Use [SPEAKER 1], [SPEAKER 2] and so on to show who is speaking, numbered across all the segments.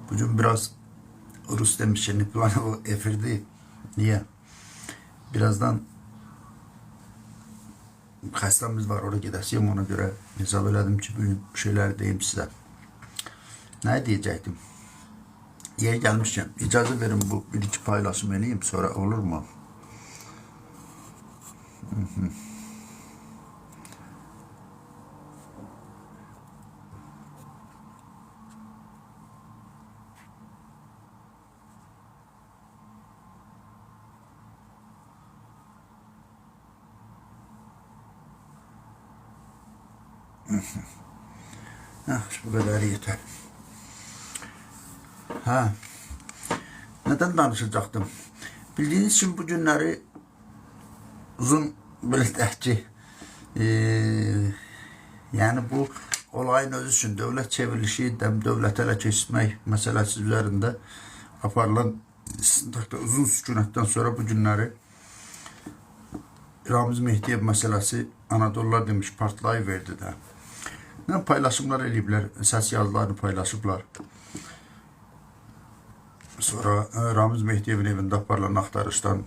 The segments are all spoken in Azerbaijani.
[SPEAKER 1] Bugün biraz Rus demişini planı efirdi. Niye? Birazdan hastamız var, oraya gideceğim, ona göre hesap elədim ki bugün bir şeyler diyeyim size. Ne diyecektim? Yeri gelmişken icazə verin bu bir iki paylaşım edeyim, sonra olur mu? Bu kadar yeter. Ha, neden danışacaktım? Bildiğiniz için bu günleri uzun belirtəkki yani bu olayın özü için devlet çevrilişi, devlet ele geçirmek meselesi üzerinde aparılan istintakta uzun sükunetten sonra bu günleri Ramiz Mehdiyev meselesi Anadolular demiş partlayıverdi de. Ne paylaşımlar eləyiblər, ses yazılarını paylaşıblar. Sonra Ramiz Mehdiyevin evinde aparılan axtarışdan,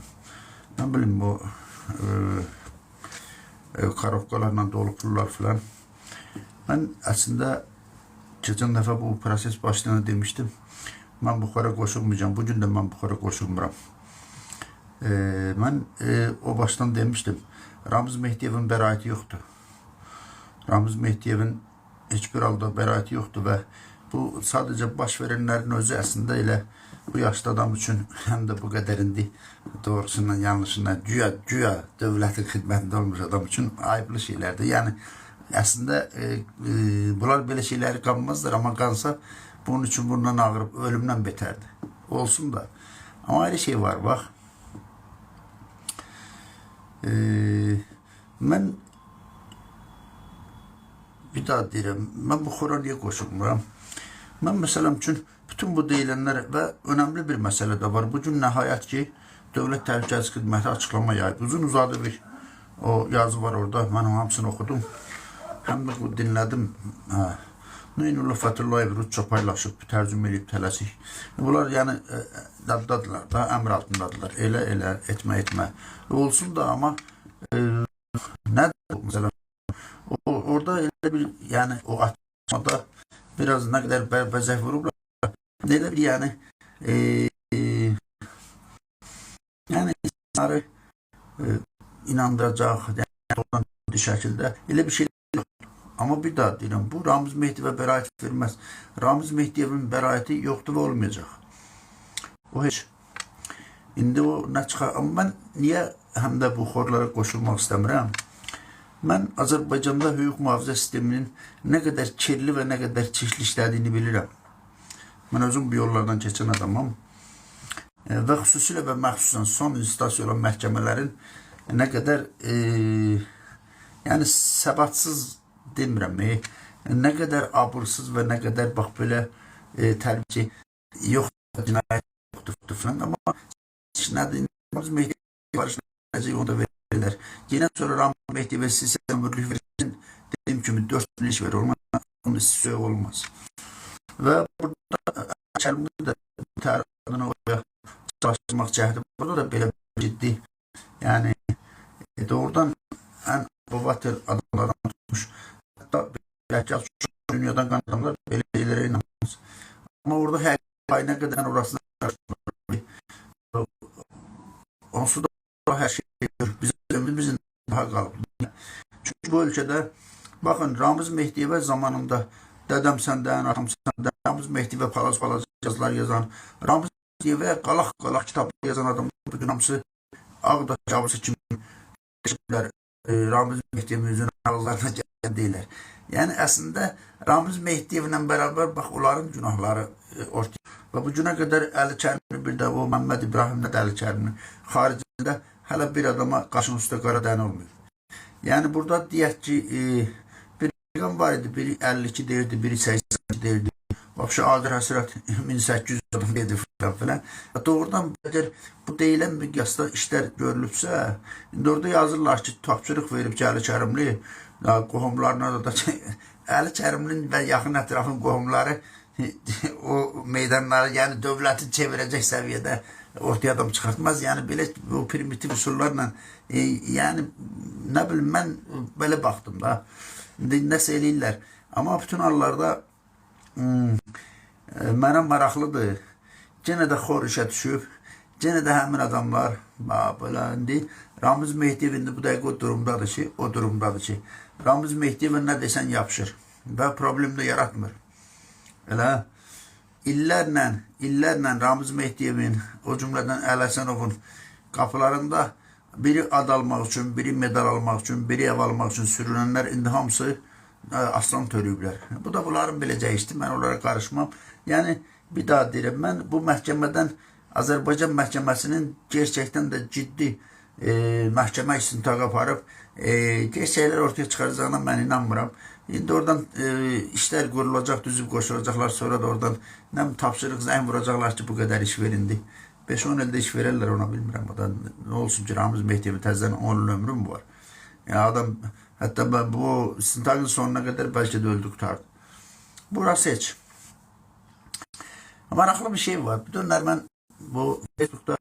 [SPEAKER 1] ne bileyim bu karovkalarla dolu pullar filan. Ben aslında geçen defa bu proses başlığını demiştim. Ben Buxara qoşulmayacağım. Bugün de ben Buxara qoşulmuram. Ben o baştan demiştim. Ramiz Mehdiyevin bəraəti yoxdur. Ramiz Mehdiyevin hiçbir halda bəraəti yoxdur və bu sadece baş verenlerin özü aslında elə bu yaşlı adam için hem de bu kadar indi doğrusundan yanlışından güya devletin xidmətində olmuş adam için ayıplı şeylerdir. Yani aslında bunlar böyle şeyleri kanmazlar ama kansa bunun için bundan ağırıp ölümden beterdi. Olsun da. Ama ayrı şey var bak. Ben bir daha deyirəm, ben bu xora niye qoşulmuram? Ben mesela için bütün bu deyilenler ve önemli bir mesele de var. Bugün nihayet ki Devlet Təhlükəsizlik Xidməti açıklama yayıb. Uzun uzadı bir o yazı var orada. Ben hamısını okudum. Hem de bu dinledim. Neynullah Fəthullayev Rusça paylaşıp, tərcümə edib tələsik. Bunlar yani daddadılar da, əmr altındadılar. Elə, etmə. Olsun da ama ne mesela orada elə bir yani o açmada biraz ne kadar bəzək vurublar. Elə bir yani yani insanları inandıracaq, yani bir şekilde elə bir şey yok. Ama bir daha deyirəm, bu Ramiz Mehdiyevə bəraət verməz. Ramiz Mehdiyevin bəraəti yoxdur və olmayacaq. O heç. İndi o ne çıxar? Ama ben niye hem de bu xorlara qoşulmaq istəmirəm? Ben Azərbaycanda hüquq mühafizə sisteminin ne kadar kirli ve ne kadar çirkli işlədiyini bilirəm. Ben özüm bu yollardan geçen adamım. Ve xüsusilə və məxsusən son instans olan məhkəmələrin ne kadar yani səbatsız demirəm, ne kadar abırsız ve ne kadar bax belə tərbiyəçi yox, cinayət yoxdur falan. Ama nədir? Ramiz Mehdiyev barışlanacaq, onu da verirlər. Yine sonra Ramiz Mehdiyev siz ömürlük verirsin, dediğim kimi 4 yıl iş verir, olmaz, onun istiyor olmaz. Ve burada Çəlmini de tərəfini oraya çalıştırmaq cəhdi. Burada da belə ciddi, yani doğrudan en babatır adamlardan tutmuş. Hatta belki dünyadan kan adamlar belə şeylere inanmaz. Ama orada her ne kadar orasını onsuz da her şey bizim daha kalıp. Çünkü bu ülkede bakın Ramiz Mehdiyevə zamanında dedem senden, atam senden, Ramiz Mehdiyevə palaz yazılar yazan, Ramiz Mehdiyevə qalaq kitablar yazan adam bugün hamısı Ağda Cabısı kimi Ramiz Mehdiyevin üzünün ağızlarına gələn deyirlər. Yani aslında Ramiz Mehdiyevlə beraber bak onların günahları ortaya. Ve bu güne kadar Əli Kərimli, bir de o Məhəmməd İbrahim'lə də Əli Kərimli haricinde hala bir adama qaşın üstə qara dən olmuyor. Yani burada deyək ki bir rəqəm var idi, biri 52 deyirdi, biri 82 deyirdi. Vəbşə Adir Həsrət 1800 adam deyirdi falan. Doğrudan bu deyilən miqyasda işler görülübsə, indi orada yazırlar ki, tapşırıq verib ki, Əli Kərimli qohumlarına da Əli Kərimlinin və yaxın ətrafın qohumları o meydanları yani devleti çevirecek seviyede ortaya adam çıkartmaz. Yani böyle bu primitif usullarla yani ne bileyim ben böyle baktım da ne söyleyirler. Ama bütün hallarda mənə maraqlıdır. Yenə də xor işə düşüb. Yenə də həmin adamlar belə indi Ramiz Mehdiyev indi bu dəqiqə o durumdadır ki, Ramiz Mehdiyev nə desən yapışır və problem də yaratmır. Elə illərlə Ramiz Mehdiyevin, o cümlədən Əli Həsənovun qapılarında biri ad almaq üçün, biri medal almaq üçün, biri ev almaq üçün sürünənlər indi hamısı aslan törüyüblər. Bu da bunların biləcəyi işdir. Mən onlara qarışmam. Yəni bir daha deyirəm, mən bu məhkəmədən Azərbaycan məhkəməsinin gerçəkdən də ciddi məhkəmə istintaqı aparıb gerçəklər ortaya çıxaracağına mən inanmıram. İndi oradan işlər qurulacaq, düzüb qoşulacaqlar, sonra da oradan tapşırıq zəng vuracaqlar ki, bu qədər iş verindi. 5-10 ildə iş verərlər ona, bilmirəm. O da nə olsun ki, Ramiz Mehdiyev təzədən 10 il ömrüm var. Yəni adam, hətta bu istintaqın sonuna qədər bəlkə də öldü qutardı. Burası heç. Maraqlı bir şey var. Bütünlər mən bu Facebook'ta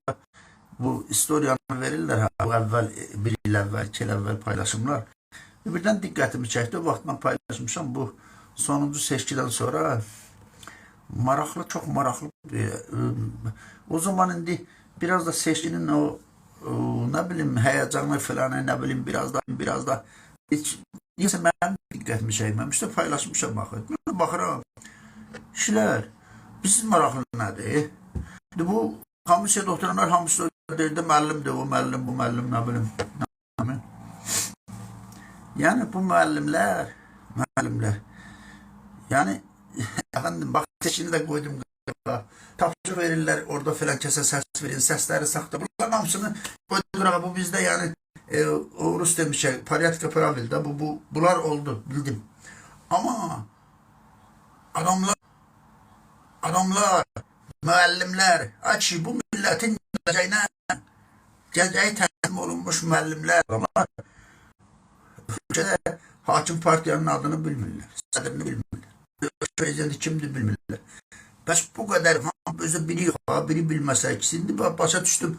[SPEAKER 1] bu istoriyanı verirlər. Bu əvvəl, bir il əvvəl, 2 il əvvəl paylaşımlar. Birdən diqqətimi çəkdi. O vaxt mən paylaşmışam. Bu sonuncu seçkidən sonra maraqlı, çox maraqlı. O zaman indi biraz da seçkinin o nə bilim həyəcanı falan, nə bilim biraz da heç neysə mənim diqqətimi çəkməmişdi. Paylaşmışam baxır. Baxıram. İşlər biz maraqlı nədir? Bu komisiyada oturanlar hamısı deyirdi müəllimdir, o müəllim, bu müəllim, nə bilim. Yəni bu müəllimlər, yəni efendim bak seçini də qoydum tapşırıq verirlər, orada filan kəsə səs verin, səsləri saxta. Bunların hamısını qoyduq, bu bizdə yəni o Rus demişək, paryatka pravildə bunlar oldu, bildim. Amma adamlar, müəllimlər, açı bu millətin gələcəyi təslim olunmuş müəllimlər, adamlar ülkədə hakim partiyanın adını bilmirlər, sədrini bilmirlər, prezidenti kimdir bilmirlər. Bəs bu qədər özü biri yox, biri bilməsə ikisini başa düşdüm.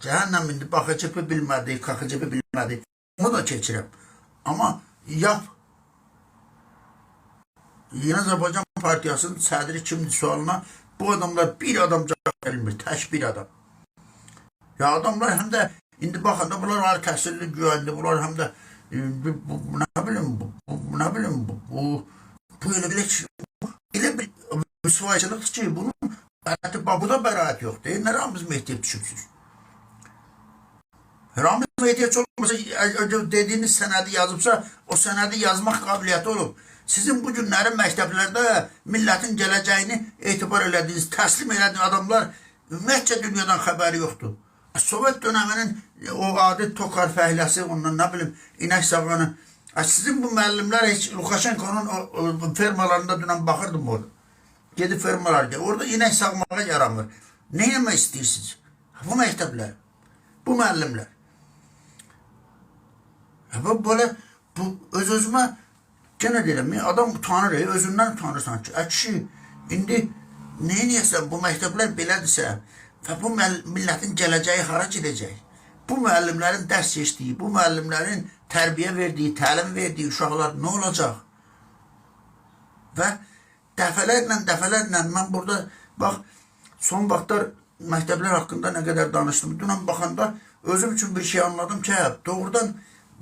[SPEAKER 1] Cəhənnəm indi baxıcıpı bilmədi, kakıcıpı bilmədi, onu da keçirəm. Amma yap. Yeni Azərbaycan Partiyasının sədri kimdir sualına bu adamlar bir adam cavab verilmir, tək bir adam. Ya adamlar həm də indi baxanda bunlar var təhsilli güvəndi, bunlar həm də nə bilim bu elə bir müsvayçılıqdır ki, bunun bu da bəraət yoxdur. Nə Ramiz Mehdiyev düşübsünüz? Ramiz Mehdiyev olmasa, dediyiniz sənədi yazıbsa, o sənədi yazmaq qabiliyyəti olub. Sizin bu günlərin məktəblərdə millətin gələcəyini etibar elədiniz, təslim elədiniz adamlar ümumiyyətcə dünyadan xəbəri yoxdur. Sovet dönəminin o adi tokar fəhləsi, ondan nə bilim, inək savğanı. Sizin bu müəllimlər heç Lukashenko'nun fermalarında dünən baxırdım orada. Gedib fermalar gəlir. Orada inək sağmağa yaramır. Ne yemək istəyirsiniz? Bu məktəblər, bu müəllimlər. Böyle öz-özümə gene deyirəm, adam utanır, özündən utanırsan ki, kişi, indi neyiniyəsən bu məktəblər belədirsə və bu millətin gələcəyi hara gedəcək? Bu müəllimlərin dərs keçdiyi, bu müəllimlərin tərbiyə verdiyi, təlim verdiyi uşaqlar nə olacaq? Və dəfələrlə mən burada, bax, son vaxtlar məktəblər haqqında nə qədər danışdım. Dünən baxanda özüm üçün bir şey anladım ki, doğrudan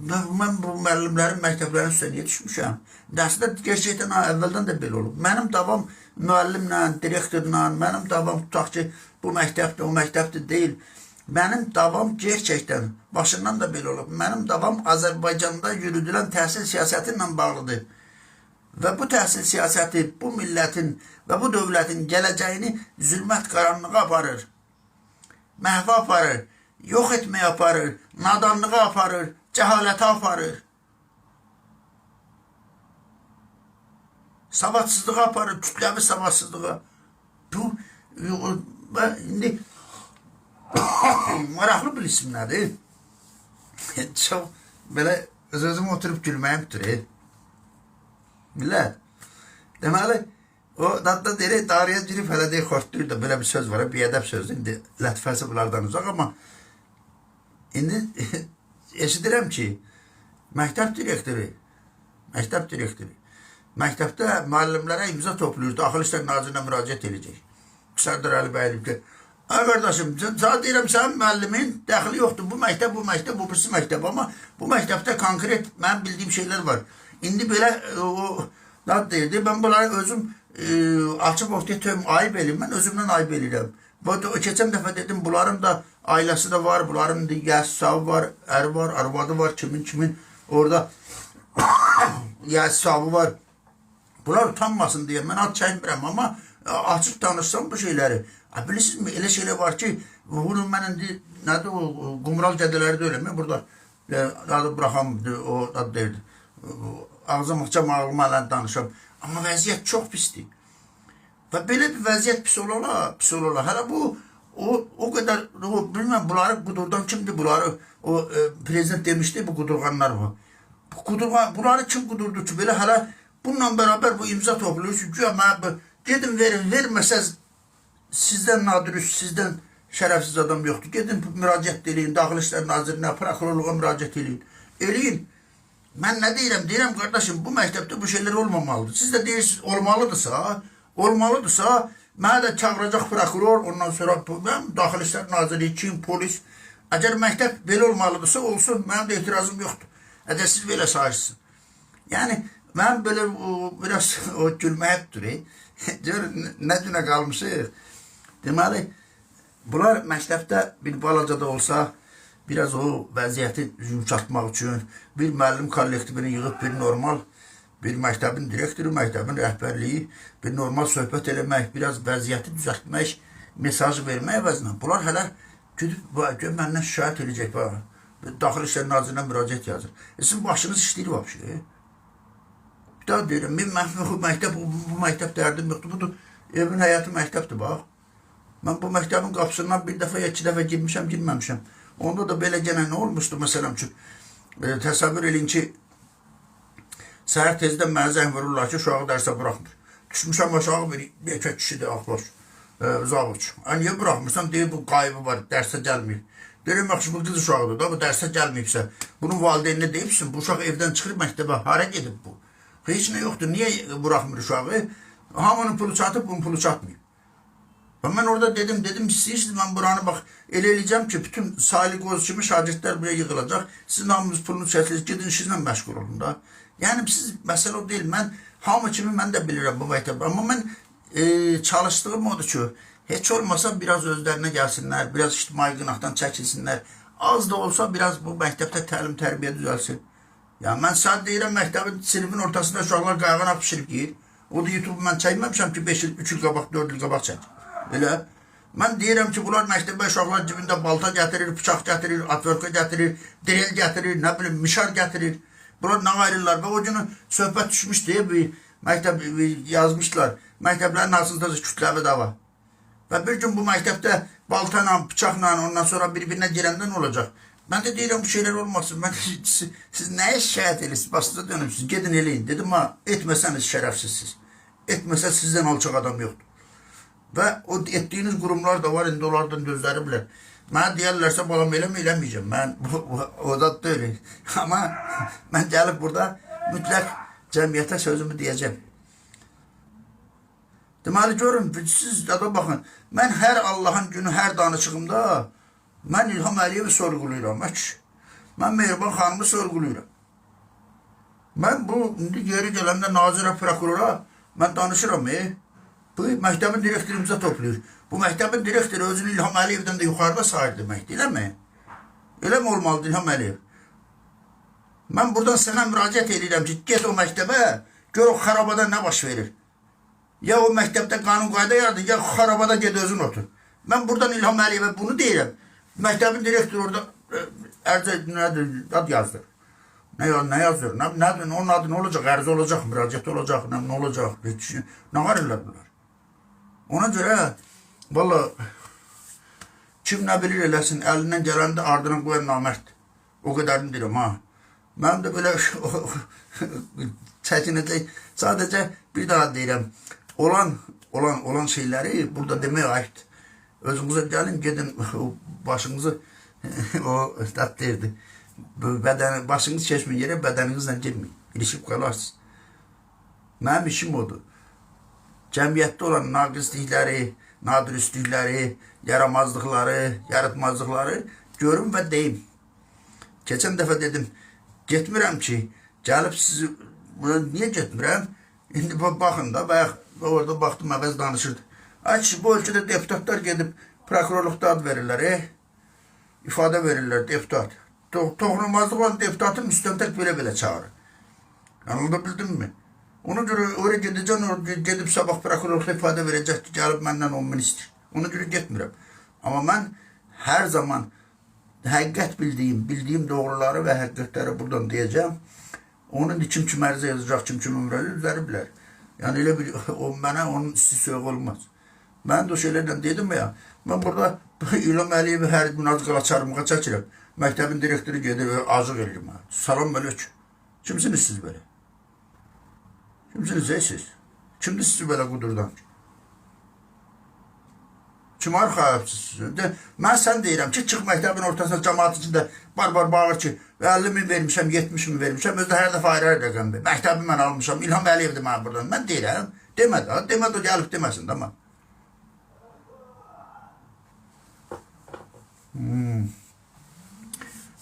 [SPEAKER 1] mən bu müəllimlərin məktəblərin üstə niyə düşmüşəm? Dərsdə gerçəkdən əvvəldən də belə olub. Mənim davam müəllimlə, direktorla, mənim davam tutaq ki, bu məktəbdir, o məktəbdir deyil. Mənim davam gerçəkdən başından da belə olub. Mənim davam Azərbaycanda yürüdülən təhsil siyasəti ilə bağlıdır. Və bu təhsil siyasəti bu millətin və bu dövlətin gələcəyini zülmət qaranlığa aparır. Məhvə aparır, yox etməyə aparır, nadanlığa aparır, cəhalətə aparır. Savadsızlığa aparır, kütləvi savadsızlığa. Bu, indi maraqlı bir isim nədir? Çox belə öz-özümə oturub gülməyimdir. Millət, Deməli, o dadda deyir, darıya girib hələ deyir, xoşlayır da, belə bir söz var, bir ədəb sözü, indi lətifəsi bunlardan uzaq, amma indi eşidirəm ki, məktəb direktoru, məktəbdə müəllimlərə imza toplayır, Daxili İşlər Nazirinə müraciət edəcək. Sərdar Əli bəy deyib ki, ay qardaşım, sana deyirəm, sənin müəllimin dəxili yoxdur, bu məktəb, bu birisi məktəb, amma bu məktəbdə konkret mənim bildiyim şeylər var. İndi belə, o deyirdi, mən bunları özüm açıq ortaya tövüm ayıb eləyim, mən özümdən ayıb eləyirəm. Keçən dəfə dedim, bunların da ailəsi də var, bunların da yəs-savı var, əri var, arvadı var, kimin orada yəs-savı var. Bunlar utanmasın deyə mən ad çəkmirəm, amma açıq danışsam bu şeyləri. Bilirsinizmi, elə şeylər var ki, bunu mən indi, nədir o, Qumral gədələri də eləmə, burada adı bıraxam, o adı deyirdi, ağzım açam, ağlıma ələn danışam. Amma vəziyyət çox pisdir. Və belə bir vəziyyət pis olarlar. Hələ bu, o qədər, bilməm, bunları qudurdan kimdir, bunları, o prezident demişdi, bu qudurğanlar var. Bunları kim qudurdu ki, belə hələ bununla bərabər bu imza toplayır ki, güya mənə gedin verin, verməsəz sizdən nadürüst, sizdən şərəfsiz adam yoxdur. Gedin müraciət eləyin, Daxili İşlər Nazirinə, prokurorluğa müraciət eləyin. Eləyin. Mən nə deyirəm? Deyirəm, qardaşım, bu məktəbdə bu şeylər olmamalıdır. Siz də deyirsiniz, olmalıdırsa, mənə də çağıracaq prokuror, ondan sonra Daxili İşlər Naziri, kim, polis. Əgər məktəb belə olmalıdırsa, olsun, mənim də etirazım yoxdur. Əgər siz belə sayırsınız. Yəni, mən belə biraz gülməyib durayım. Nə günə qalmışıq? Deməli, bunlar məktəbdə bir balaca da olsa, biraz o vəziyyəti yumuşatmaq üçün bir müəllim kollektivini yığıb bir məktəbin direktoru, məktəbin rəhbərliyi, bir normal söhbət eləmək, biraz vəziyyəti düzəltmək, mesajı vermək əvəzinə. Bunlar hələ gidib məndən şikayət edəcək, Daxili İşlər Nazirinə müraciət yazır. Sizin başınız işləyir vəbşi. Bir daha deyirəm, bu məktəb dərdim yoxdur, budur, evin həyatı məktəbdir, bax. Mən bu məktəbin qapısından bir dəfə, iki dəfə girməmişəm. Onda da belə gələn nə olmuşdu, məsələn üçün, təsəvvür eləyin ki, səhər tezdən mənə zəng vururlar ki, uşağı dərsə bıraxmır. Düşmüşəm aşağı bir erkək kişidir, axbaş, zavuç. Niyə bıraxmırsan? Deyir, bu qayıbı var, dərsə gəlməyib. Deyirəm, yaxşı, bu qız uşağıdır da, bu dərsə gəlməyibsə, bunun valideyninə deyibsin, bu uşaq evdən çıxır məktəbə, hara gedib bu? Heç nə yoxdur, niyə bıraxmır uşağı? Hamının pulu çatıb, bunun pulu çatmayıb. Mən orada dedim, istəyirsiniz, mən buranı bax, elə eləyəcəm ki, bütün Salih Qoz kimi şagirdlər buraya yığılacaq, sizin hamınız pulunu çəksiniz, gedin işinizlə məşğul olun da. Yəni, siz, məsələ o deyil, mən hamı kimi mən də bilirəm bu məktəb, amma mən çalışdığım odur ki, heç olmasa biraz özlərinə gəlsinlər, biraz ictimai qınaqdan çəkilsinlər, az da olsa biraz bu məktəbdə təlim, tərbiyə düzəlsin. Yəni, mən sadəcə deyirəm, məktəbin sinifin ortasında uşaqlar qayğana pişirib yiyir, o da YouTube mən çəkməmişəm ki, 5 il, 3 il qabaq, 4 il qabaq çək. Elə, mən deyirəm ki, bunlar məktəbə uşaqlar cibində balta gətirir, bıçaq gətirir, atverka gətirir, direl gətirir, nə bilim, mişar gətirir. Bunlar nə ayrılırlar və o günü söhbət düşmüş deyə bir məktəb yazmışlar. Məktəblərin arasında kütləvi də var. Və bir gün bu məktəbdə balta ilə, bıçaqla, ondan sonra bir-birinə girəndə nə olacaq? Mən də deyirəm, bu şeylər olmasın. Siz nəyə şikayət edirsiniz? Basıda dönürsünüz, gedin eləyin. Dedim, etməsəniz şərəfsizsiz. Etməsə sizdən alçaq adam yoxdur. Və o etdiyiniz qurumlar da var, indi onlardan gözləri bilər. Mənə deyərlərsə, balam eləməyəcəm. Mən o da deyil. Amma mən gəlib burada mütləq cəmiyyətə sözümü deyəcəm. Deməli, görün, siz də baxın, mən hər Allahın günü, hər danışığımda mən İlham Əliyevi sorğuluyuram. Mən Mehriban xanımı sorğuluyuram. Mən bu, indi geri gələndə nazirə, prokurora mən danışıram. Bu məktəbin direktoru imza toplayır. Bu məktəbin direktoru özünü İlham Əliyevdən də yuxarıda sayır deməkdir, eləmi? Eləmi olmalıdır İlham Əliyev? Mən buradan sənə müraciət edirəm ki, get o məktəbə, gör o xarabada nə baş verir. Ya o məktəbdə qanun qayda yardır, ya xarabada ged özün otur. Mən buradan İlham Əliyevə bunu deyirəm. Məktəbin direktoru orada ad yazdır. Nə yazır? Onun adı nə olacaq? Ərizə olacaq, müraciət olacaq, nə olacaq? Nə qarırlar bunlar? Ona görə, valla, kim nə bilir eləsin, əlindən gələndə ardına qoyan namərd. O qədərini deyirəm, ha. Mənim də belə çəkinəcək, sadəcə Bir daha deyirəm, olan şeyləri burada demək ayıbdır. Özünüzə gəlin, gedin başınızı o üstad deyirdi. Başınız keçməyin yerə bədəninizlə girməyin. İlişib qalarsınız. Mənim işim odur. Cəmiyyətdə olan naqislikləri, nadürüstlükləri, yaramazlıqları, yaratmazlıqları görüm və deyim. Keçən dəfə dedim, getmirəm ki, gəlib sizi, niyə getmirəm? İndi baxın da, bayaq orada baxdım, əvəz danışırdı. Ay kişi, bu ölkədə deputatlar gedib prokurorluqda ad verirlər, ifadə verirlər, deputat. Toxunulmazlıq olan deputatın müstəntək belə çağırır. Anladabildim mi? Ona görə oraya gedəcəm, gedib sabah prokurorluqda ifadə verəcək ki, gəlib məndən 10.000 istir. Ona görə getmirəm. Amma mən hər zaman həqiqət bildiyim doğruları və həqiqətləri buradan deyəcəm. Onun kim ərizə yazacaq, kim ömrəli üzəri bilər. Yəni elə bir, mənə onun isti soyuq olmaz. Mən də o şeylərlə dedim ya, mən burada İlham Əliyevi hər gün az qala çarmıqa çəkirəm. Məktəbin direktoru gedir və acıq edirəm. Salam əleykum. Kimsiniz siz belə? Kimsiniz siz? Kimdir sizi belə qudurdan? Kim arxayıbsınız? Mən sən deyirəm ki, çıx məktəbin ortasına cəmaat içində bar bağır ki, 50.000 vermişəm, 70.000 vermişəm, özdə hər dəfə ayrı rəqəm ver. Məktəbi mən almışam, İlham Əliyevdir mənə buradan. Mən deyirəm, demədi o gəlib deməsin də mən.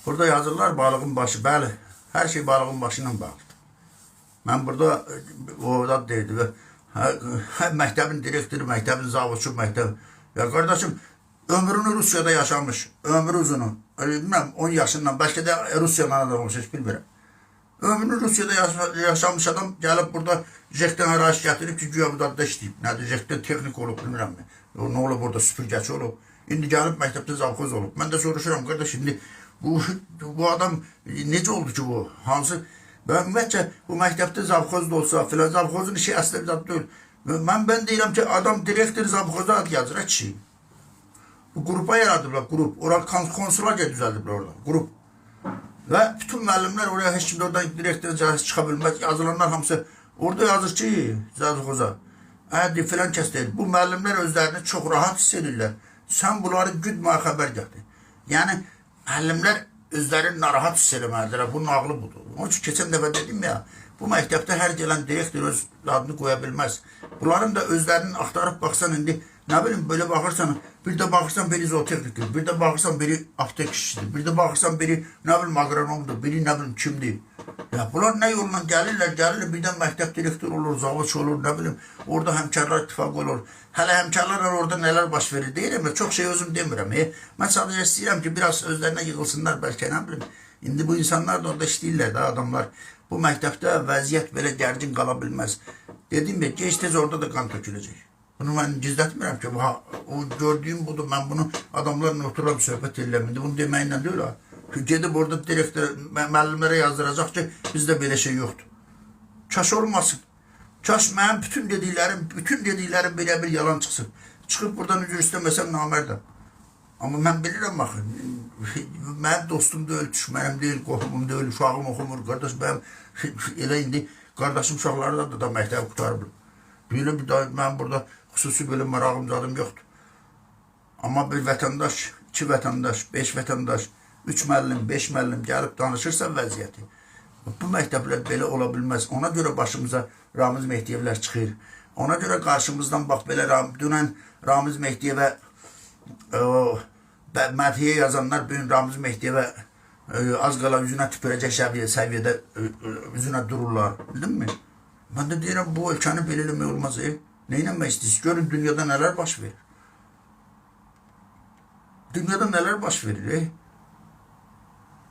[SPEAKER 1] Burada yazırlar balığın başı, bəli, hər şey balığın başı ilə bağlıdır. Mən burada orada deyirdi və məktəbin direktoru, məktəbin zavuşu, ya qardaşım, ömrünü Rusiyada yaşamış, ömrü uzunu, bilməm, 10 yaşından, bəlkə də Rusiyadan adam olmuş, heç bilmirəm. Ömrünü Rusiyada yaşamış adam gəlib burada Jekdən ərazi gətirib ki, güya bu da işləyib. Nədir, Jekdən texnik olub, bilmirəm mi? Nə olub burada, süpürgəçi olub. İndi gəlib məktəbdə zavxoz olub. Mən də soruşuram, qardaş, indi bu adam necə oldu ki bu? Hansı? Və ümumiyyətcə, bu məktəbdə zavxoz da olsa, filan zavxozun işi əslə bir zat deyil. Mən deyirəm ki, adam direktor zavxoza ad yazır, ki. Bu qrupa yaradıblar, qrup. Orada konsulariya düzəldiblər orada, qrup. Və bütün müəllimlər oraya heç kim oradan direktor çıxa bilməz. Yazılanlar hamısı orada yazır ki, zavxoza. Filan kəs deyil. Bu müəllimlər özlərini çox rahat hiss edirlər. Sən bunları güdməyə xəbər gətir. Yəni, müəllimlər özlərini narahat hiss eləməlidirlər. Bunun ağlı budur. Onun üçün keçən dəfə dedim ya, bu məktəbdə hər gələn direktor öz adını qoya bilməz. Bunların da özlərinin axtarıb baxsan indi, nə bilim, belə baxırsan, bir də baxırsan biri zootexnikdir, bir də baxırsan biri aptek işçidir, bir də baxırsan biri, nə bilim, agronomdur, biri nə bilim, kimdir. Ya bunlar nə yolla gəlirlər, birdən məktəb direktoru olur, zavod olur, nə bilim, orada həmkarlar ittifaqı olur. Hələ həmkarlarla orada nələr baş verir deyirəm, çox şey özüm demirəm. Mən sadəcə istəyirəm ki, biraz özlərinə yığılsınlar, bəlkə nə bilim. İndi bu insanlar da orada işləyirlər də, adamlar. Bu məktəbdə vəziyyət belə gərgin qala bilməz. Dedim ya, gec-tez orada da qan töküləcək. Bunu mən gizlətmirəm ki, o gördüyüm budur, mən bunu adamlarla otururam, söhbət edirəm. İndi bunu deməklə deyil ha. Gedib orada direktor, müəllimlərə yazdıracaq ki, bizdə belə şey yoxdur. Kaş olmasın. Kaş mənim bütün dediklərim belə bir yalan çıxsın. Çıxıb buradan üzr istəməsəm namərdəm. Amma mən bilirəm, baxın, mənim dostum deyil, düşmənim deyil, qohumum deyil, uşağım oxumur, qardaş, elə indi qardaşım uşaqları da məktəbi qutarıb. Mən burada xüsusi belə marağım zadım yoxdur. Amma bir vətəndaş, 2 vətəndaş, 5 vətəndaş, 3 müəllim, 5 müəllim gəlib danışırsa vəziyyəti. Bu məktəblər belə ola bilməz. Ona görə başımıza Ramiz Mehdiyevlər çıxır. Ona görə qarşımızdan bax belə dünən Ramiz Mehdiyevə mədhiyə yazanlar bugün Ramiz Mehdiyevə az qala üzünə tüpürəcək səviyyədə üzünə dururlar. Bildin mi? Mən də deyirəm, bu ölkəni belə eləmək olmaz. Nə inanmaq istəyirsiniz? Görün, dünyada nələr baş verir. Dünyada nələr baş verir,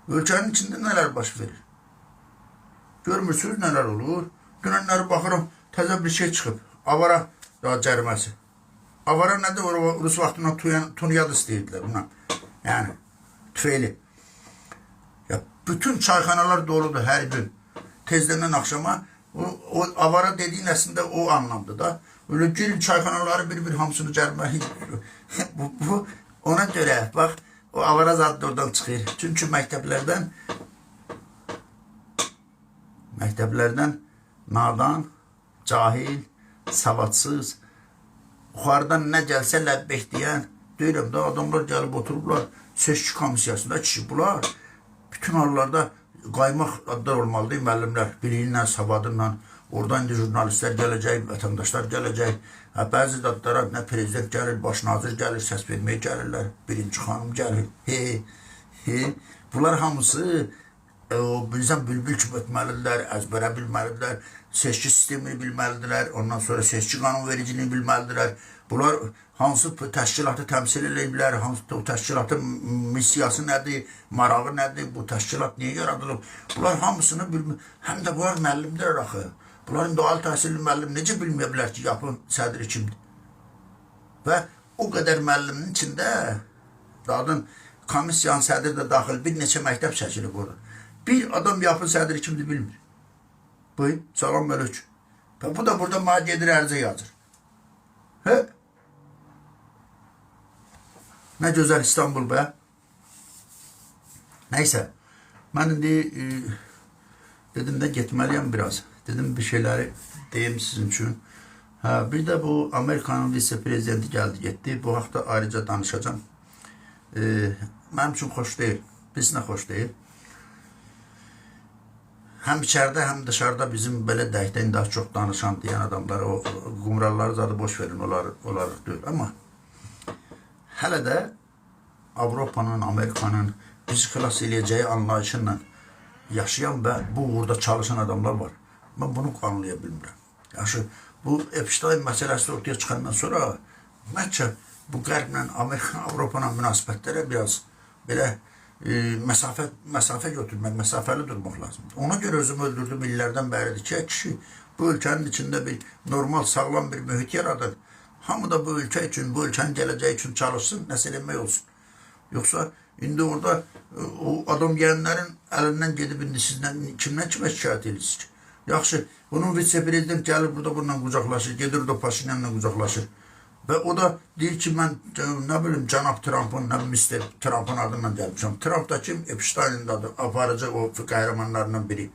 [SPEAKER 1] Ölkənin içində nələr baş verir. Görmürsünüz nələr olur. Dünənləri baxıram, təzə bir şey çıxıb. Avara cəriməsi. Avara nədir? Rus vaxtında tunyad istəyirdilər buna. Yəni, tüfeyli. Bütün çayxanalar doludur hər gün. Tezdən axşama. O avara dediyin əslində o anlamdır da. Öyle girin çayxanaları bir hamısını cərimə. Ona görə, bax, o avara zad da oradan çıxır. Çünki məktəblərdən nadan, cahil, savadsız, yuxarıdan nə gəlsə ləbbək deyən, deyirəm də adamlar gəlib oturublar seçki komissiyasında kişi bunlar. Bütün hallarda qaymaq adlar olmalıdır müəllimlər, bilinlə, savadınla. Oradan indi jurnalistlər gələcək, vətəndaşlar gələcək. Bəzi dadlara nə prezident gəlir, baş nazir gəlir, səs verməyə gəlirlər, birinci xanım gəlir. Bunlar hamısı bilsən bülbül kimi ötməlidirlər, əzbərə bilməlidirlər, seçki sistemini bilməlidirlər, ondan sonra seçki qanunvericiliğini bilməlidirlər. Bunlar hansı təşkilatı təmsil edirlər, hansı təşkilatın missiyası nədir, marağı nədir, bu təşkilat niyə yaradılıb? Bunlar hamısını bilmir. Həm də bunlar müəllimdir axı. Bunların doğal təhsilli müəllim necə bilməyə bilər ki, yapın sədri kimdir? Və o qədər müəllimin içində dadın komissiyanın sədri də daxil bir neçə məktəb çəkilib orada. Bir adam yapın sədri kimdir bilmir. Buyur, salam əleykum. Bu da burada mənə gedir ərizə yazır. Nə gözəl İstanbul be. Neyse, mən indi dedim də getməliyəm biraz. Dedim bir şeyləri deyim sizin üçün. Bir də bu Amerikanın vitse-prezidenti gəldi, getdi. Bu haqda ayrıca danışacağım. Mənim üçün xoş deyil. Bizlə xoş deyil. Həm içəridə, həm dışarıda bizim belə dəhəkdən daha çox danışan deyən adamları, o qumralları zadı boş verin, onlar deyil. Amma hələ də Avropanın, Amerikanın bizi xilas eləyəcəyi anlayışınla yaşayan və bu uğurda çalışan adamlar var. Mən bunu anlaya bilmirəm. Yaxşı, bu Epstein məsələsi ortaya çıxandan sonra məncə bu Qərblə, Amerikan, Avropanın münasibətlərə biraz belə məsafə götürmək, məsafəli durmaq lazımdır. Ona görə özümü öldürdüm illərdən bəridir ki, kişi bu ölkənin içində bir normal, sağlam bir mühit yaradır. Hamı da bu ölkə üçün, bu ölkənin gələcəyi üçün çalışsın, nəsə eləmək olsun. Yoxsa indi orada o adam gələnlərin əlindən gedib indi sizdən kimdən kimə şikayət edirsiniz ki? Yaxşı, bunun vitse-prezident gəlir burada bununla qucaqlaşır, gedir o da Paşinyanla qucaqlaşır. Və o da deyir ki, mən nə bilim Cənab Trump'ın, nə bilim Mr. Trump'ın adından gəlmişəm. Trump da kim? Epstein'in adı, aparıcı o qəhrəmanlarından biri.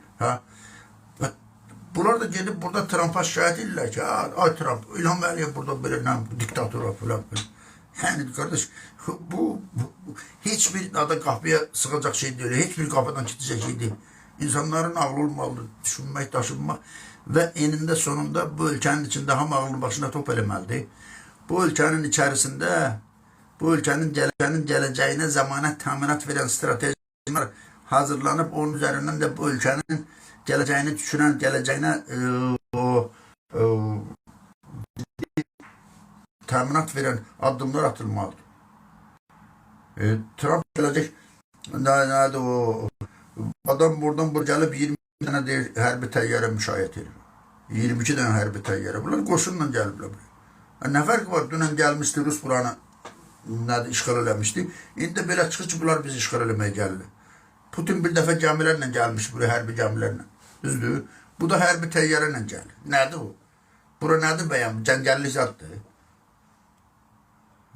[SPEAKER 1] Bunlar da gedib burada Trump'a şikayət edirlər ki, ay Trump, İlham Əliyev burada belə diktatora falan. Yəni, qardaş, bu heç bir adı qapıya sıxacaq şey deyil, heç bir qapıdan kitəcək şey deyil. İnsanların ağlı olmalıdır, düşünmək, daşınmaq və enində sonunda bu ölkənin içində hamı ağlını başına top eləməlidir. Bu ölkənin içərisində, bu ölkənin gələcəyinə zəmanət təminat verən stratejiyalar hazırlanıb, onun üzərindən də bu ölkənin gələcəyini düşünən, gələcəyinə təminat verən addımlar atılmalıdır. Trump gələcək, nədir o, adam buradan gəlib 20 dənə deyir, hərbi təyyarə müşayiət edir. 22 dənə hərbi təyyarə. Bunlar qoşunla gəliblər. Nə fərqi var? Dünən gəlmişdi, Rus buranı işğal eləmişdi. İndi belə çıxır ki, bunlar bizi işğal eləməyə gəlirlər. Putin bir dəfə gəmilərlə gəlmiş buraya, hərbi gəmilərlə. Düzdür? Bu da hərbi təyyarə ilə gəlir. Nədir o? Bura nədir bəyəm? Cəngəllik zaddır.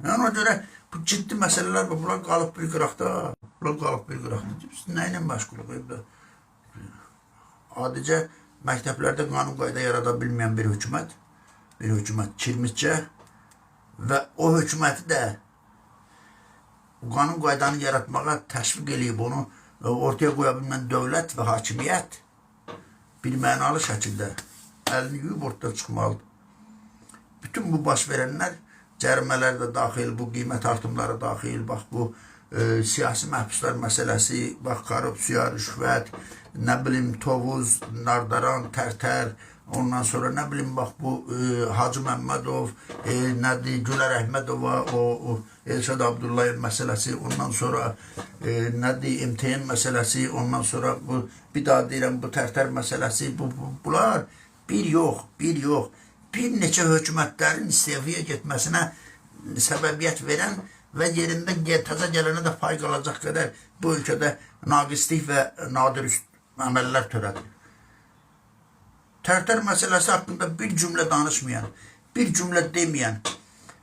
[SPEAKER 1] Yəni, ona görə bu ciddi məsələlər var. Bunlar qalıb bir qıraqda. Bunlar qalıb bir qıraqda. Biz nə ilə məşğuluq? Adicə məktəblərdə qanun qayda yarada bilməyən bir hökumət kirmitcə və o hökuməti də qanun qaydanı yaratmağa təşviq eləyib, onu ortaya qoya bilmən dövlət və hakimiyyət bir mənalı şəkildə əlini yuyub ortaya çıxmalıdır. Bütün bu baş verənlər cərimələr də daxil, bu qiymət artımları daxil, bax bu siyasi məhbuslar məsələsi, bax korrupsiya, rüşvət, nə bilim Tovuz, Nardaran, Tərtər, ondan sonra nə bilim bax bu Hacı Məmmədov, nədir Gülər Əhmədova, o Elşad Abdullayev məsələsi, ondan sonra nədir MTN məsələsi, ondan sonra bu bir daha deyirəm bu Tərtər məsələsi, bunlar bir yox, bir neçə hökumətlərin istefaya getməsinə səbəbiyyət verən və yerində təzə gələnə də pay qalacaq qədər bu ölkədə naqislik və nadir əməllər törədir. Tərtər məsələsi haqqında bir cümlə danışmayan, bir cümlə deməyən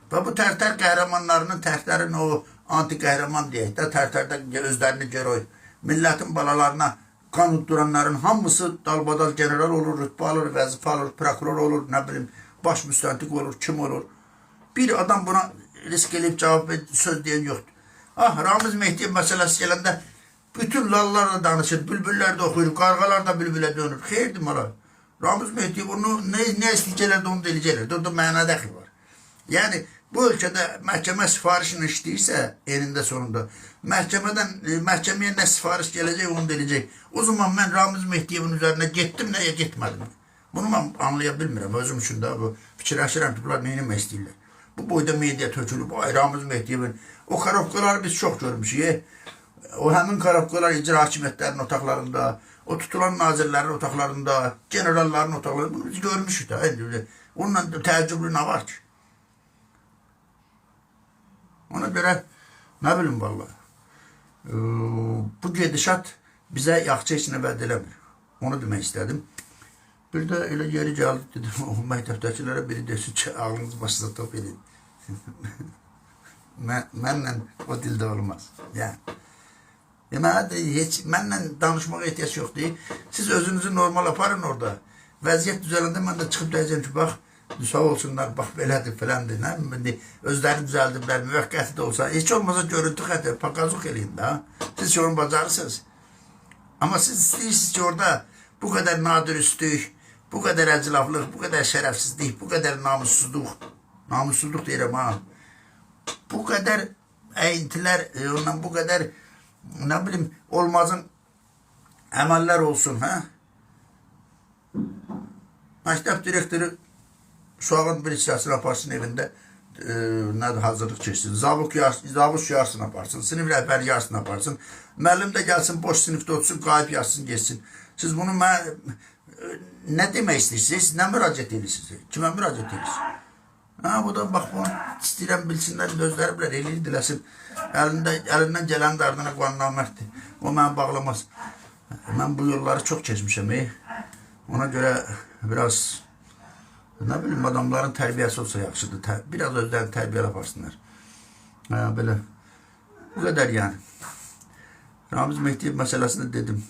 [SPEAKER 1] və bu Tərtər qəhrəmanlarının, Tərtərin o anti qəhrəman deyək də, Tərtərdə özlərini görək, millətin balalarına qan udduranların hamısı dalbadal general olur, rütbə alır, vəzifə alır, prokuror olur, nə bilim, baş müstəntiq olur, kim olur. Bir adam buna risk edib cavab söz deyən yoxdur. Ramiz Mehdiyev məsələsi gələndə bütün lallarla danışır, bülbüllər də oxuyur, qarğalar da bülbülə dönür. Xeyirdir mala. Ramiz Mehdiyev onu nə istəyəcəklər də onu deləcəklər. Orada məna dəxli var. Yəni, bu ölkədə məhkəmə sifarişini işləyirsə, enində sonunda, məhkəməyə nə sifariş gələcək, onu deləcək. O zaman mən Ramiz Mehdiyevin üzərinə getdim, nəyə getmədim. Bunu mən anlaya bilmirəm. Özüm üçün də bu fikirləşirəm ki, bunlar neynəmək istəyirlər. Bu boyda media tökülüb, Ramiz Mehdiyevin. O karavkaları biz çox görmüşük. O həmin karavkalar icra hakimiyyətlərinin otaqlarında, o tutulan nazirlərin otaqlarında, generalların otaqlarında, bunu biz görmüşük də. Onunla təəccüblü nə var ki? Ona görə, nə bilim valla, bu gedişat bizə yaxşı heç nə vəd eləmir. Onu demək istədim. Bir də elə yeri gəldi, dedim, o məktəbdəkilərə biri desin ki, ağlınız başınıza top edin. Mənlə o dildə olmaz. Mənlə danışmağa ehtiyac yoxdur. Siz özünüzü normal aparın orada. Vəziyyət düzələndə mən də çıxıb deyəcəm ki, bax, sağ olsunlar, bax, belədir, filandır. Özləri düzəldiblər, müvəqqəti də olsa. Heç olmasa görüntü xəttə, pakazlıq eləyin də. Siz ki, onu bacarırsınız. Amma siz istəyirsiniz ki, orada bu qədər nadirüstlük, bu qədər əclaflıq, bu qədər şərəfsizlik, bu qədər namussuzluq deyirəm ha, bu qədər əyintilər, ondan bu qədər, nə bilim, olmazın əməllər olsun, hə? Məktəb direktoru uşağın bir hissəsini aparsın evində, hazırlıq keçsin, zavuş yarısını aparsın, sinif rəhbəri yarısını aparsın, müəllim də gəlsin, boş sinifdə otursun, qayıb yazsın, geçsin. Siz bunu nə demək istəyirsiniz, nə müraciət edirsiniz, kimə müraciət edirsiniz? Bu da bax, bunu istəyirəm bilsinlər, özləri bilər, eləyir diləsin, əlindən gələn də ardına qoyan namərtdir, o məni bağlamaz. Mən bu yolları çox keçmişəm, ona görə biraz, nə bilim, adamların tərbiyəsi olsa yaxşıdır, biraz özlərini tərbiyələ aparsınlar. Belə, bu qədər yəni. Ramiz Mehdiyev məsələsini dedim.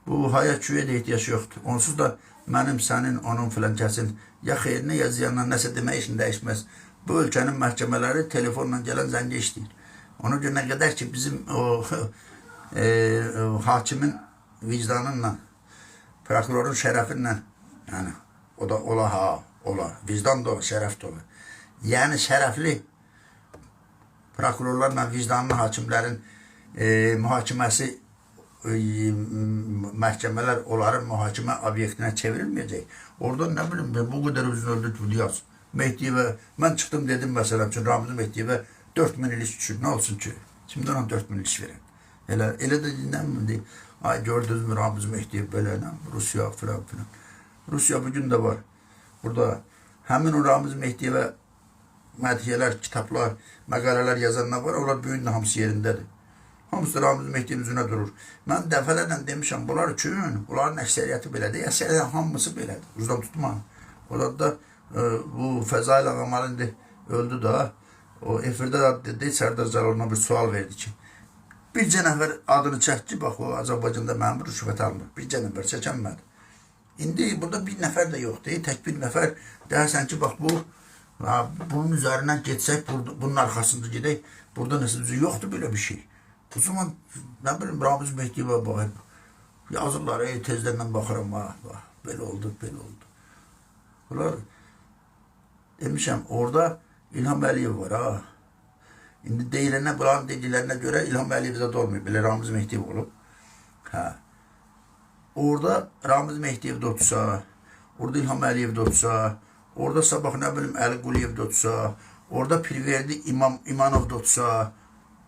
[SPEAKER 1] Bu haya küyə də ehtiyac yoxdur. Onsuz da mənim, sənin, onun filan kəsin ya xeyrinə ya ziyanla nəsə demək işini dəyişməz. Bu ölkənin məhkəmələri telefonla gələn zəngə işləyir. Ona görə nə qədər ki bizim o hakimin vicdanınla, prokurorun şərəfinlə, yəni o da ola, vicdan da ola, şərəf də ola. Yəni şərəfli prokurorlarla vicdanlı hakimlərin mühakiməsi məhkəmələr onların mühakimə obyektinə çevrilməyəcək. Orada nə bilim, bu qədər üzün öldürtülü yaz. Mehdiyevə, mən çıxdım dedim məsələn üçün, Ramiz Mehdiyevə 4000 il iş düşür, nə olsun ki? Şimdi ona 4000 il iş verən. Elə də dinlənmir deyil. Ay gördünüz mü Ramiz Mehdiyev belə, Rusiya filan filan. Rusiya bugün də var. Burada həmin o Ramiz Mehdiyevə mədhiyyələr, kitablar, məqalələr yazanlar var, onlar bugün də hamısı yerindədir. Hamısı Ramiz Mehdiyevin üzünə durur. Mən dəfələrlə demişəm, bunlar üçün, bunların əksəriyyəti belədir, əksəriyyətin hamısı belədir. Uzdan tutma. Orada da bu Fəzail Ağamal indi öldü da, o efirdə dedi, Sərdar Cəloluna bir sual verdi ki, bircə nəfər adını çəkdi, bax o Azərbaycanda mənim rüşvət alınır, bircə nəfər çəkənmədi. İndi burada bir nəfər də yoxdur, tək bir nəfər deyərsən ki, bax bu, bunun üzərindən getsək, bunun arxasında gedək, burada nəsə yoxdur belə bir şey. O zaman, nə bilim, Ramiz Mehdiyevə baxayım, yazırlar, tezdən mən baxıram, belə oldu, belə oldu. Bunlar, demişəm, orada İlham Əliyev var, ha. İndi deyilənə, bunların dediklərinə görə İlham Əliyev də olmuyor, belə Ramiz Mehdiyev olub. Orada Ramiz Mehdiyev də otursa, orada İlham Əliyev də otursa, orada sabah, nə bilim, Əli Quliyev də otursa, orada Pirverdi İmanov da otursa,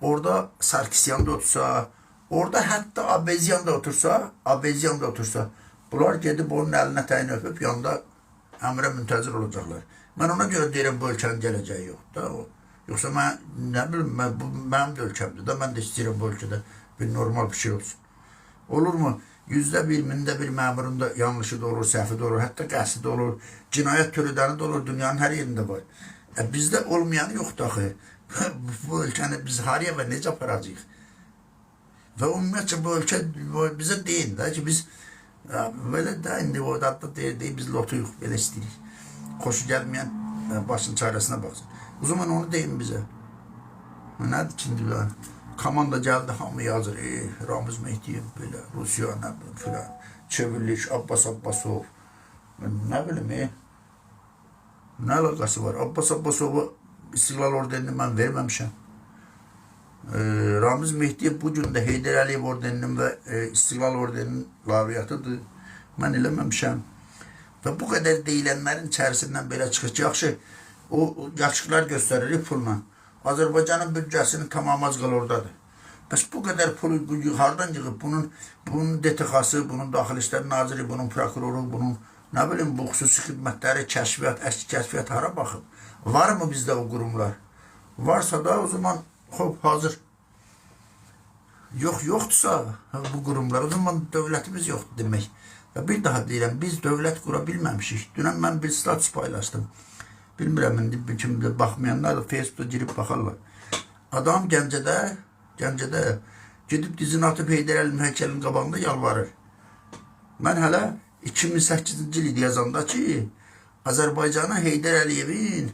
[SPEAKER 1] orada Sarkisyan da otursa, orada hətta Abezyan da otursa, bunlar gedib onun əlinə təyin öpüb, yanında əmrə müntəzir olacaqlar. Mən ona görə deyirəm, bu ölkənin gələcəyi yoxdur. Yoxsa mən, nə bilim, bu mənim də ölkəmdir də, mən də istəyirəm bu ölkədə bir normal bir şey olsun. Olurmu? 100-də bir, 1000-də bir məmurun da yanlışı da olur, səhvi də olur, hətta qəsdi də olur, cinayət türüləri də olur, dünyanın hər yerində var. Bizdə olmayanı yoxdur axı. Bu ölkəni biz haraya və necə aparacaq? Və ümumiyyətcə bu ölkə bizə deyin də ki, biz belə də indi o dadda deyil, biz lotuyuq, belə istəyirik. Xoşu gəlməyən başın çarəsinə baxsın. O zaman onu deyin bizə. Nədir ki, komanda gəldi, hamı yazır, Ramiz Mehdiyev belə, Rusiya, nə bilim filan, çevriliş, Abbas Abbasov, nə bilim, nə əlaqası var? Abbas Abbasova İstiqlal orderini mən verməmişəm. Ramiz Mehdiyev bu gün də Heydər Əliyev ordeninin və İstiqlal ordeninin lavriyatıdır. Mən eləməmişəm. Və bu qədər deyilənlərin içərisindən belə çıxır ki, yaxşı, o yaxşıqlar göstərir pulla. Azərbaycanın büdcəsinin tamamazqal oradadır. Bəs bu qədər pulu hardan yığıb, bunun DTX-ı, bunun Daxili İşlər Naziri, bunun prokuroru, bunun nə bilim, bu xüsusi xidmətləri, kəşfiyyat, əski kəşfiyyat hara baxıb? Var mı bizdə o qurumlar? Varsa da o zaman hazır. Yoxdursa bu qurumlar, o zaman dövlətimiz yoxdur demək. Və bir daha deyirəm, biz dövlət qura bilməmişik. Dünən mən bir status paylaşdım. Bilmirəm, indi kimdə baxmayanlar da Facebookda girib baxarlar. Adam Gəncədə gedib dizini atıb Heydər Əliyev heykəlinin qabağında yalvarır. Mən hələ 2008-ci il yazanda ki, Azərbaycanı Heydər Əliyevin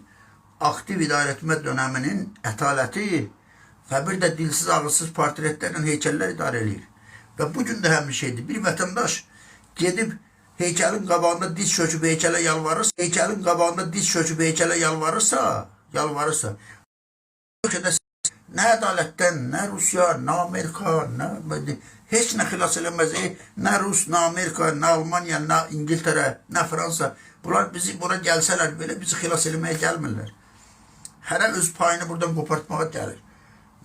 [SPEAKER 1] aktiv idarəetmə dönəminin ətaləti və bir də dilsiz, ağılsız portretlərlə heykəllər idarə edir. Və bugün də həmin şeydir. Bir vətəndaş gedib heykəlin qabağında diz çöküb heykələ yalvarırsa, nə ədalətdən, nə Rusiya, nə Amerika, heç nə xilas eləməz. Nə Rus, nə Amerika, nə Almanya, nə İngiltərə, nə Fransa. Bunlar bizi bura gəlsələr, belə bizi xilas eləməyə gəlmirlər. Hərə öz payını buradan qopartmağa gəlir.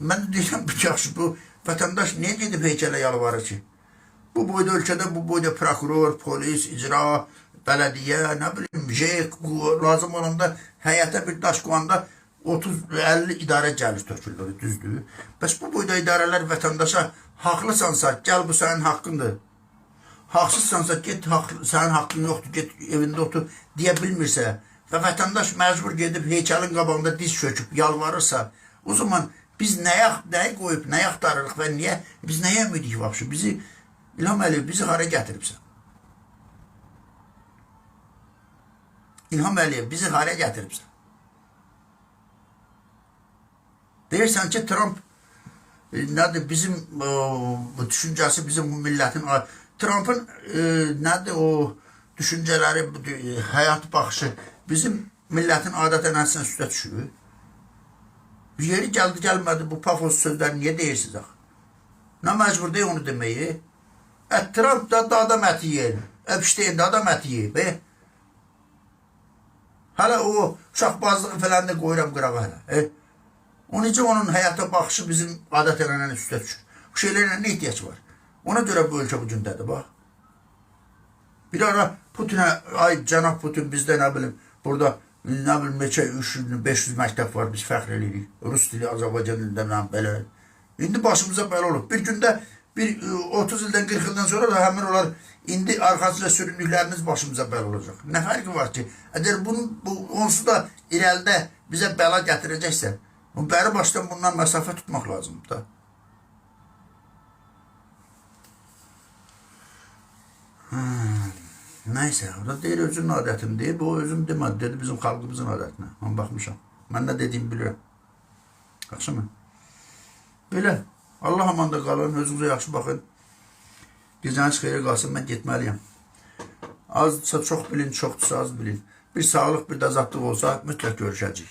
[SPEAKER 1] Mən deyirəm, yaxşı, bu vətəndaş niyə gedib heykələ yalvarır ki? Bu boyda ölkədə, bu boyda prokuror, polis, icra, bələdiyyə, nə bilim, lazım olanda həyətə bir daş qoyanda 30-50 idarə gəlir tökülür, düzdür. Bəs bu boyda idarələr vətəndaşa haqlısansa, gəl bu sənin haqqındır. Haqsızsansa, get, sənin haqqın yoxdur, get evində otur, deyə bilmirsə və vətəndaş məcbur gedib heykəlin qabağında diz çöküb yalvarırsa, o zaman biz nəyi qoyub, nəyi axtarırıq və biz nəyə ümidik vəbşi? Bizi, İlham Əliyev, bizi hara gətiribsən? İlham Əliyev, bizi hara gətiribsən? Deyirsən ki, Trump nədir, bizim düşüncəsi, bizim millətin, Trump'ın nədir o düşüncələri, həyat baxışı, bizim millətin adət ənənəsinə üstə düşür. Yeri gəldi, gəlmədi, bu pafos sözləri niyə deyirsiniz axı? Nə məcbur deyil onu deməyi? Trump da adam əti yeyir, Epstein də adam əti yeyib. Hələ o uşaqbazlığı falan da qoyuram qırağa hələ. O necə onun həyata baxışı bizim adət ənənənin üstə düşür? Bu şeylərlə nə ihtiyac var? Ona görə bu ölkə bu gündədir, bax. Bir ara Putinə, ay cənab Putin, bizdə nə bilim, burada nə bilim, neçə 300-500 məktəb var, biz fəxr edirik. Rus dili, Azərbaycan dilindən belə. İndi başımıza belə olub. Bir gündə, 30 ildən 40 ildən sonra da həmin olar, indi arxasıyla süründükləriniz başımıza belə olacaq. Nə fərqi var ki, əgər onsuz da irəlidə bizə bəla gətirəcəksə, bəri başdan bundan məsafə tutmaq lazımdır da. Nəysə, orada deyir, özünün adətini deyib, o özüm demədi, dedi bizim xalqımızın adətinə. Mən baxmışam. Mən nə dediyimi bilirəm. Yaxşı mı? Belə, Allah amanda qalın, özünüzə yaxşı baxın. Gecəniz xeyri qalsın, mən getməliyəm. Azsa çox bilin, çoxdursa az bilin. Bir sağlıq, bir də azadlıq olsa mütləq görüşəcəyik.